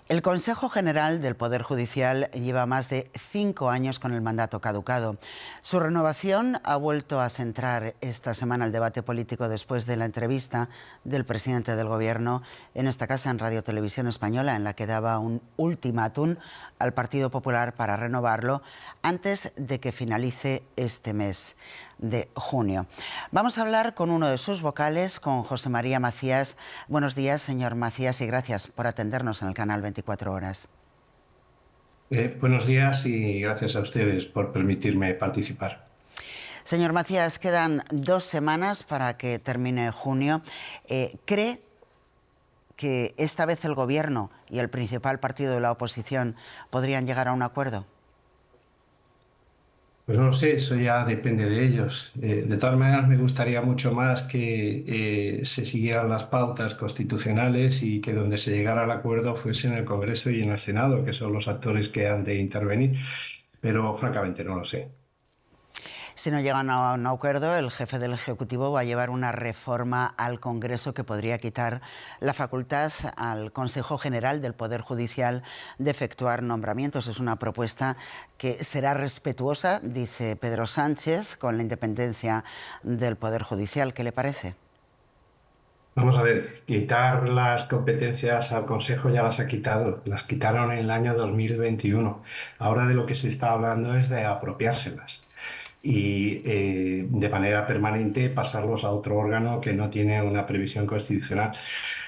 El Consejo General del Poder Judicial lleva más de 5 años con el mandato caducado. Su renovación ha vuelto a centrar esta semana el debate político después de la entrevista del presidente del Gobierno en esta casa, en Radio Televisión Española, en la que daba un ultimátum al Partido Popular para renovarlo antes de que finalice este mes de junio. Vamos a hablar con uno de sus vocales, con José María Macías. Buenos días, señor Macías, y gracias por atendernos en el canal 24 Horas. Buenos días y gracias a ustedes por permitirme participar. Señor Macías, quedan 2 semanas para que termine junio. ¿Cree que esta vez el Gobierno y el principal partido de la oposición podrían llegar a un acuerdo? Pues no lo sé, eso ya depende de ellos. De todas maneras, me gustaría mucho más que se siguieran las pautas constitucionales y que donde se llegara al acuerdo fuese en el Congreso y en el Senado, que son los actores que han de intervenir. Pero francamente no lo sé. Si no llegan a un acuerdo, el jefe del Ejecutivo va a llevar una reforma al Congreso que podría quitar la facultad al Consejo General del Poder Judicial de efectuar nombramientos. Es una propuesta que será respetuosa, dice Pedro Sánchez, con la independencia del Poder Judicial. ¿Qué le parece? Vamos a ver, quitar las competencias al Consejo ya las ha quitado, las quitaron en el año 2021. Ahora de lo que se está hablando es de apropiárselas y de manera permanente pasarlos a otro órgano que no tiene una previsión constitucional.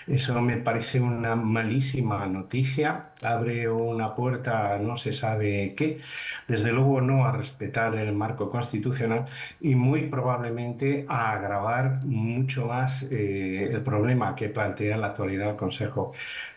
Eso me parece una malísima noticia, abre una puerta a no se sabe qué, desde luego no a respetar el marco constitucional y muy probablemente a agravar mucho más el problema que plantea en la actualidad el Consejo.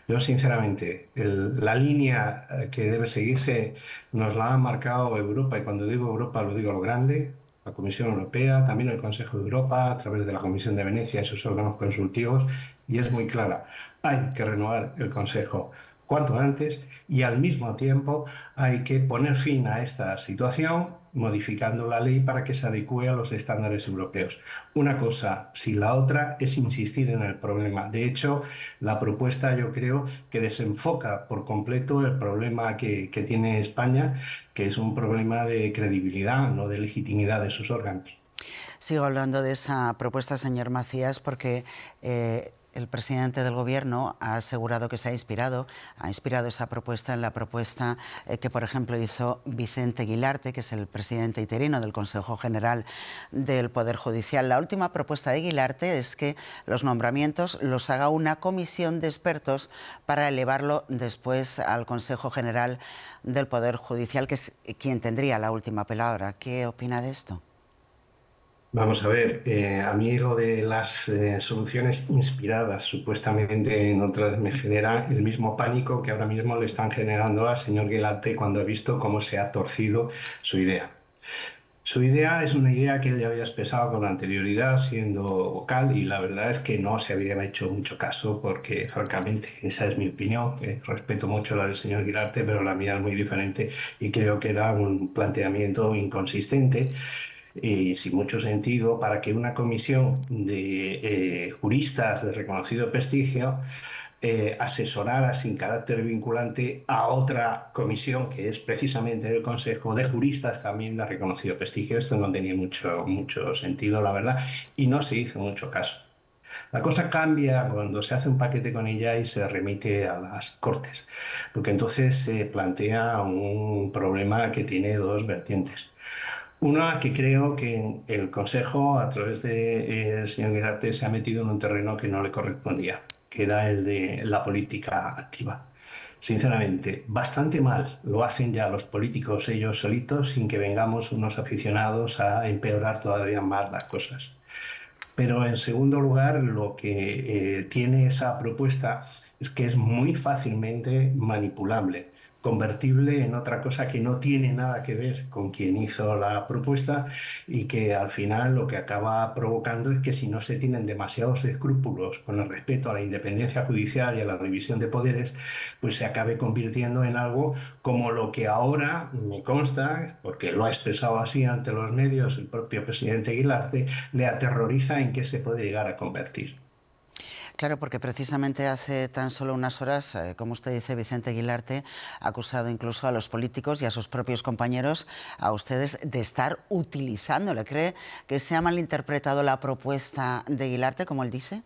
Yo, sinceramente, la línea que debe seguirse nos la ha marcado Europa, y cuando digo Europa lo digo a lo grande, la Comisión Europea, también el Consejo de Europa, a través de la Comisión de Venecia y sus órganos consultivos, y es muy clara. Hay que renovar el Consejo cuanto antes y al mismo tiempo hay que poner fin a esta situación modificando la ley para que se adecue a los estándares europeos. Una cosa, si la otra es insistir en el problema. De hecho, la propuesta yo creo que desenfoca por completo el problema que tiene España, que es un problema de credibilidad, no de legitimidad de sus órganos. Sigo hablando de esa propuesta, señor Macías, porque el presidente del Gobierno ha asegurado que ha inspirado esa propuesta en la propuesta que, por ejemplo, hizo Vicente Guilarte, que es el presidente interino del Consejo General del Poder Judicial. La última propuesta de Guilarte es que los nombramientos los haga una comisión de expertos para elevarlo después al Consejo General del Poder Judicial, que es quien tendría la última palabra. ¿Qué opina de esto? Vamos a ver, a mí lo de las soluciones inspiradas supuestamente en otras me genera el mismo pánico que ahora mismo le están generando al señor Guilarte cuando ha visto cómo se ha torcido su idea. Su idea es una idea que él ya había expresado con anterioridad siendo vocal y la verdad es que no se había hecho mucho caso porque francamente esa es mi opinión, respeto mucho la del señor Guilarte pero la mía es muy diferente y creo que era un planteamiento inconsistente y sin mucho sentido para que una comisión de juristas de reconocido prestigio asesorara sin carácter vinculante a otra comisión que es precisamente el Consejo de Juristas también de reconocido prestigio. Esto no tenía mucho sentido, la verdad, y no se hizo mucho caso. La cosa cambia cuando se hace un paquete con ella y se remite a las Cortes, porque entonces se plantea un problema que tiene dos vertientes. Una que creo que el Consejo, a través del señor Guilarte, se ha metido en un terreno que no le correspondía, que era el de la política activa. Sinceramente, bastante mal lo hacen ya los políticos ellos solitos sin que vengamos unos aficionados a empeorar todavía más las cosas. Pero en segundo lugar, lo que tiene esa propuesta es que es muy fácilmente manipulable, convertible en otra cosa que no tiene nada que ver con quien hizo la propuesta y que al final lo que acaba provocando es que si no se tienen demasiados escrúpulos con el respeto a la independencia judicial y a la división de poderes, pues se acabe convirtiendo en algo como lo que ahora me consta, porque lo ha expresado así ante los medios el propio presidente Guilarte, le aterroriza en qué se puede llegar a convertir. Claro, porque precisamente hace tan solo unas horas, como usted dice, Vicente Guilarte ha acusado incluso a los políticos y a sus propios compañeros, a ustedes, de estar utilizando. ¿Le cree que se ha malinterpretado la propuesta de Guilarte, como él dice?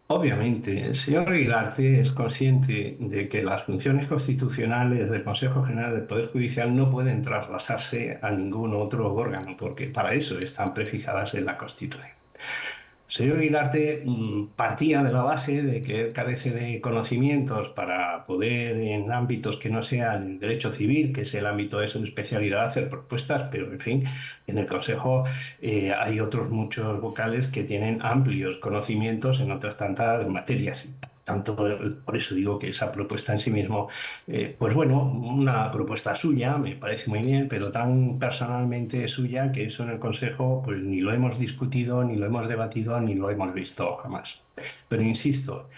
Obviamente, el señor Iriarte es consciente de que las funciones constitucionales del Consejo General del Poder Judicial no pueden trasvasarse a ningún otro órgano, porque para eso están prefijadas en la Constitución. El señor Iriarte partía de la base de que él carece de conocimientos para poder, en ámbitos que no sean el derecho civil, que es el ámbito de su especialidad, hacer propuestas, pero en fin, en el Consejo hay otros muchos vocales que tienen amplios conocimientos en otras tantas materias. Tanto por eso digo que esa propuesta en sí mismo, pues bueno, una propuesta suya, me parece muy bien, pero tan personalmente suya que eso en el Consejo pues ni lo hemos discutido, ni lo hemos debatido, ni lo hemos visto jamás. Pero insisto,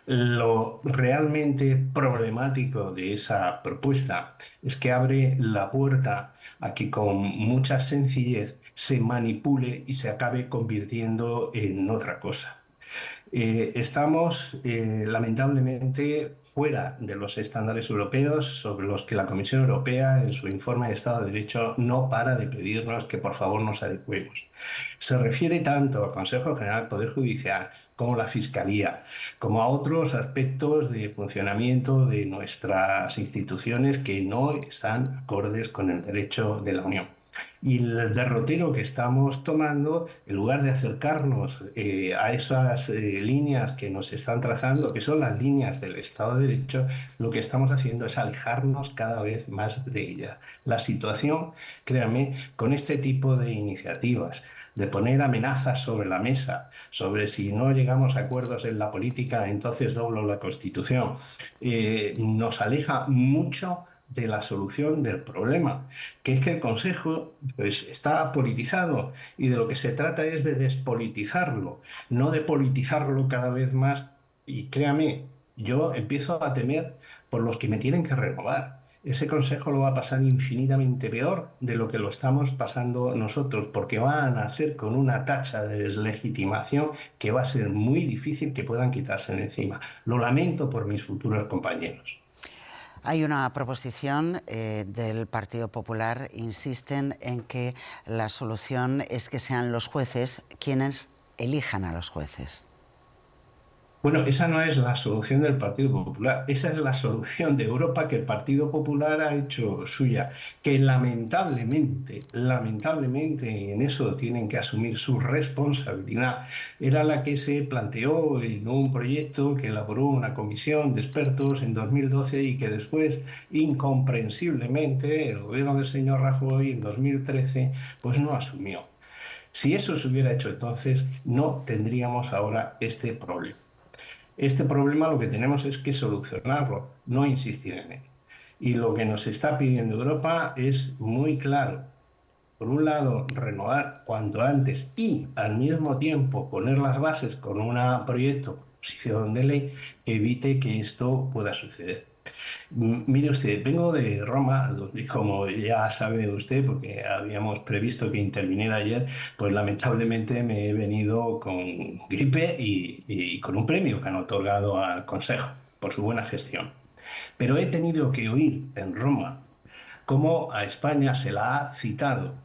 lo realmente problemático de esa propuesta es que abre la puerta a que con mucha sencillez se manipule y se acabe convirtiendo en otra cosa. Estamos lamentablemente fuera de los estándares europeos sobre los que la Comisión Europea en su informe de Estado de Derecho no para de pedirnos que por favor nos adecuemos. Se refiere tanto al Consejo General del Poder Judicial como a la Fiscalía, como a otros aspectos de funcionamiento de nuestras instituciones que no están acordes con el derecho de la Unión. Y el derrotero que estamos tomando, en lugar de acercarnos a esas líneas que nos están trazando, que son las líneas del Estado de Derecho, lo que estamos haciendo es alejarnos cada vez más de ella. La situación, créanme, con este tipo de iniciativas, de poner amenazas sobre la mesa, sobre si no llegamos a acuerdos en la política, entonces doblo la Constitución, nos aleja mucho de la solución del problema, que es que el Consejo pues, está politizado y de lo que se trata es de despolitizarlo, no de politizarlo cada vez más. Y créame, yo empiezo a temer por los que me tienen que renovar. Ese Consejo lo va a pasar infinitamente peor de lo que lo estamos pasando nosotros, porque van a hacer con una tacha de deslegitimación que va a ser muy difícil que puedan quitarse de encima. Lo lamento por mis futuros compañeros. Hay una proposición del Partido Popular, insisten en que la solución es que sean los jueces quienes elijan a los jueces. Bueno, esa no es la solución del Partido Popular, esa es la solución de Europa que el Partido Popular ha hecho suya, que lamentablemente en eso tienen que asumir su responsabilidad. Era la que se planteó en un proyecto que elaboró una comisión de expertos en 2012 y que después, incomprensiblemente, el gobierno del señor Rajoy en 2013 pues no asumió. Si eso se hubiera hecho entonces, no tendríamos ahora este problema. Este problema lo que tenemos es que solucionarlo, no insistir en él. Y lo que nos está pidiendo Europa es muy claro. Por un lado, renovar cuanto antes y al mismo tiempo poner las bases con un proyecto, proposición de ley, que evite que esto pueda suceder. Mire usted, vengo de Roma, donde como ya sabe usted, porque habíamos previsto que interviniera ayer, pues lamentablemente me he venido con gripe y con un premio que han otorgado al Consejo por su buena gestión. Pero he tenido que oír en Roma cómo a España se la ha citado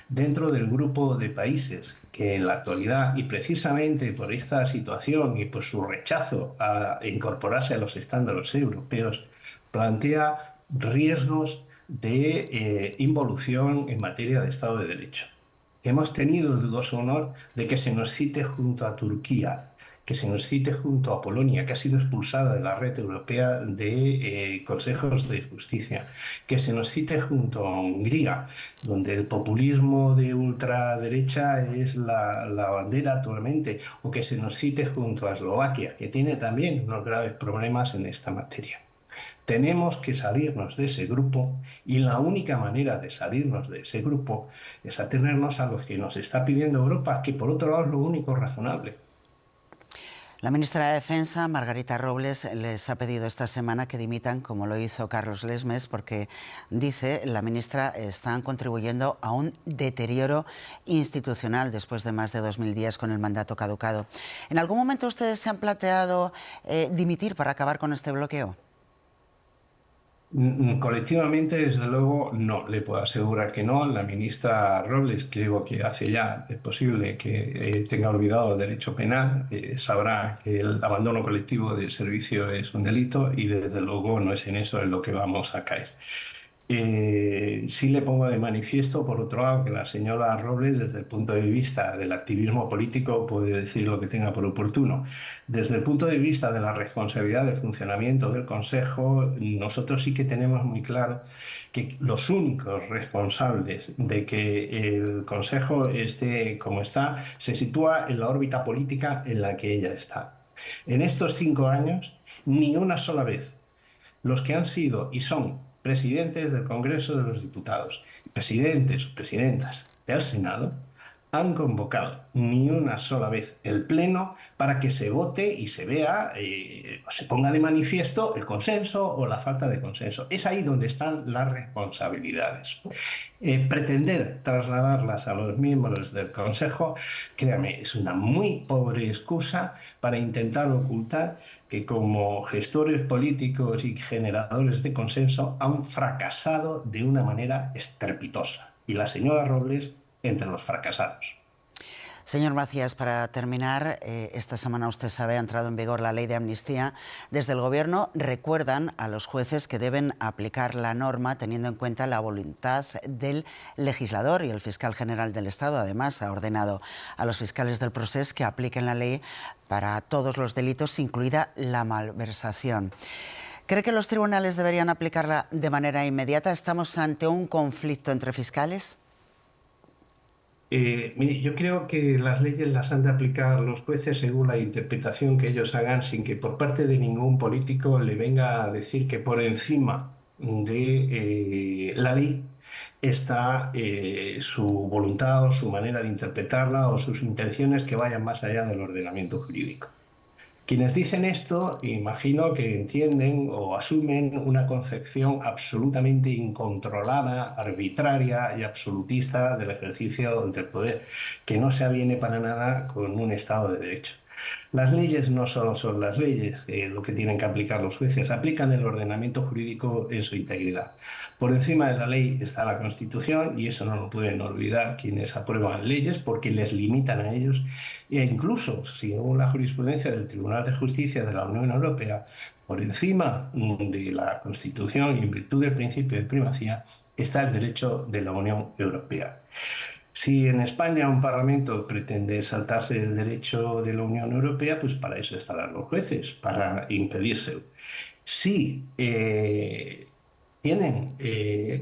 dentro del grupo de países que en la actualidad, y precisamente por esta situación y por su rechazo a incorporarse a los estándares europeos, plantea riesgos de involución en materia de Estado de Derecho. Hemos tenido el dudoso honor de que se nos cite junto a Turquía, que se nos cite junto a Polonia, que ha sido expulsada de la red europea de consejos de justicia, que se nos cite junto a Hungría, donde el populismo de ultraderecha es la bandera actualmente, o que se nos cite junto a Eslovaquia, que tiene también unos graves problemas en esta materia. Tenemos que salirnos de ese grupo y la única manera de salirnos de ese grupo es atenernos a lo que nos está pidiendo Europa, que por otro lado es lo único razonable. La ministra de Defensa, Margarita Robles, les ha pedido esta semana que dimitan, como lo hizo Carlos Lesmes, porque, dice la ministra, están contribuyendo a un deterioro institucional después de más de 2000 días con el mandato caducado. ¿En algún momento ustedes se han planteado dimitir para acabar con este bloqueo? Colectivamente, desde luego, no. Le puedo asegurar que no. La ministra Robles, creo que hace ya, es posible que tenga olvidado el derecho penal, sabrá que el abandono colectivo de servicio es un delito y desde luego no es en eso en lo que vamos a caer. Sí le pongo de manifiesto, por otro lado, que la señora Robles, desde el punto de vista del activismo político, puede decir lo que tenga por oportuno. Desde el punto de vista de la responsabilidad del funcionamiento del Consejo, nosotros sí que tenemos muy claro que los únicos responsables de que el Consejo esté como está, se sitúa en la órbita política en la que ella está. En estos 5 años, ni una sola vez los que han sido y son presidentes del Congreso de los Diputados, presidentes o presidentas del Senado, han convocado ni una sola vez el Pleno para que se vote y se vea o se ponga de manifiesto el consenso o la falta de consenso. Es ahí donde están las responsabilidades. Pretender trasladarlas a los miembros del Consejo, créame, es una muy pobre excusa para intentar ocultar que como gestores políticos y generadores de consenso han fracasado de una manera estrepitosa. Y la señora Robles entre los fracasados. Señor Macías, para terminar, esta semana, usted sabe, ha entrado en vigor la ley de amnistía. Desde el Gobierno recuerdan a los jueces que deben aplicar la norma teniendo en cuenta la voluntad del legislador, y el fiscal general del Estado además ha ordenado a los fiscales del procés que apliquen la ley para todos los delitos, incluida la malversación. ¿Cree que los tribunales deberían aplicarla de manera inmediata? ¿Estamos ante un conflicto entre fiscales? Mire, yo creo que las leyes las han de aplicar los jueces según la interpretación que ellos hagan, sin que por parte de ningún político le venga a decir que por encima de la ley está su voluntad o su manera de interpretarla o sus intenciones que vayan más allá del ordenamiento jurídico. Quienes dicen esto, imagino que entienden o asumen una concepción absolutamente incontrolada, arbitraria y absolutista del ejercicio del poder, que no se aviene para nada con un Estado de Derecho. Las leyes no solo son las leyes, lo que tienen que aplicar los jueces, aplican el ordenamiento jurídico en su integridad. Por encima de la ley está la Constitución y eso no lo pueden olvidar quienes aprueban leyes porque les limitan a ellos e incluso, según la jurisprudencia del Tribunal de Justicia de la Unión Europea, por encima de la Constitución y en virtud del principio de primacía está el derecho de la Unión Europea. Si en España un parlamento pretende saltarse el derecho de la Unión Europea, pues para eso estarán los jueces, para impedírselo. Si tienen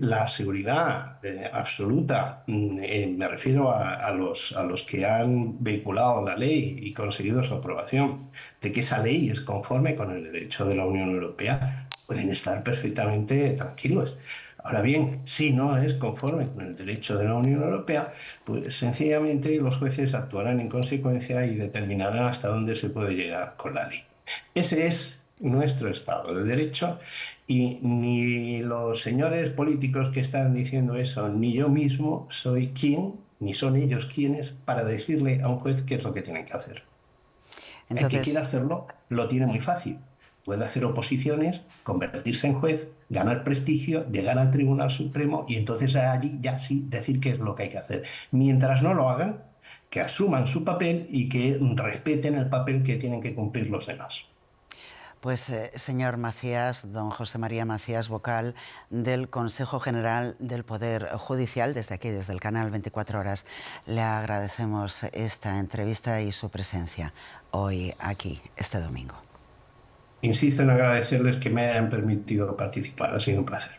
la seguridad absoluta, me refiero a los que han vehiculado la ley y conseguido su aprobación, de que esa ley es conforme con el derecho de la Unión Europea, pueden estar perfectamente tranquilos. Ahora bien, si no es conforme con el derecho de la Unión Europea, pues sencillamente los jueces actuarán en consecuencia y determinarán hasta dónde se puede llegar con la ley. Ese es nuestro Estado de Derecho y ni los señores políticos que están diciendo eso, ni yo mismo soy quien, ni son ellos quienes, para decirle a un juez qué es lo que tienen que hacer. El que quiera hacerlo lo tiene muy fácil. Puede hacer oposiciones, convertirse en juez, ganar prestigio, llegar al Tribunal Supremo y entonces allí ya sí decir qué es lo que hay que hacer. Mientras no lo hagan, que asuman su papel y que respeten el papel que tienen que cumplir los demás. Pues, señor Macías, don José María Macías, vocal del Consejo General del Poder Judicial, desde aquí, desde el canal 24 Horas, le agradecemos esta entrevista y su presencia hoy aquí, este domingo. Insisto en agradecerles que me hayan permitido participar. Ha sido un placer.